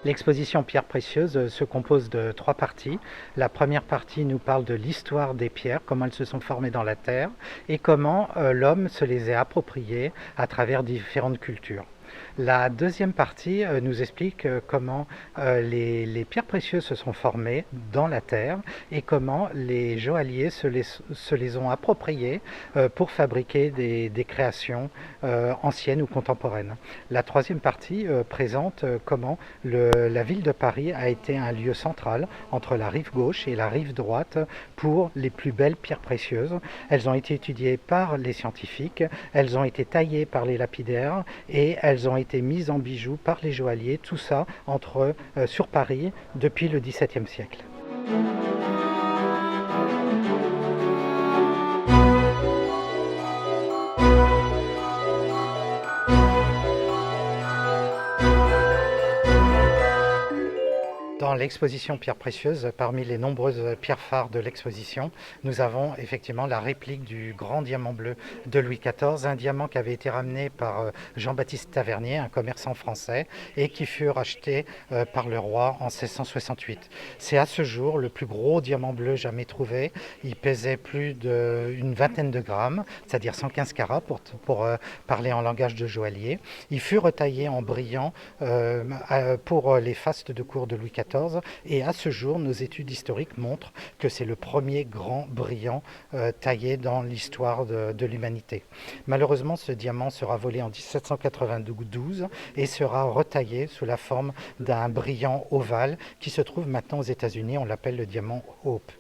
L'exposition Pierres précieuses se compose de 3 parties. La première partie nous parle de l'histoire des pierres, comment elles se sont formées dans la terre et comment l'homme se les a appropriées à travers différentes cultures. La deuxième partie nous explique comment les pierres précieuses se sont formées dans la terre et comment les joailliers se les ont appropriées pour fabriquer des créations anciennes ou contemporaines. La troisième partie présente comment la ville de Paris a été un lieu central entre la rive gauche et la rive droite pour les plus belles pierres précieuses. Elles ont été étudiées par les scientifiques, elles ont été taillées par les lapidaires et elles ont été mises en bijoux par les joailliers, tout ça sur Paris depuis le XVIIe siècle. Dans l'exposition Pierres précieuses, parmi les nombreuses pierres phares de l'exposition, nous avons effectivement la réplique du grand diamant bleu de Louis XIV, un diamant qui avait été ramené par Jean-Baptiste Tavernier, un commerçant français, et qui fut racheté par le roi en 1668. C'est à ce jour le plus gros diamant bleu jamais trouvé. Il pesait plus d'une vingtaine de grammes, c'est-à-dire 115 carats pour parler en langage de joaillier. Il fut retaillé en brillant pour les fastes de cour de Louis XIV. Et à ce jour, nos études historiques montrent que c'est le premier grand brillant taillé dans l'histoire de l'humanité. Malheureusement, ce diamant sera volé en 1792 et sera retaillé sous la forme d'un brillant ovale qui se trouve maintenant aux États-Unis. On l'appelle le diamant Hope.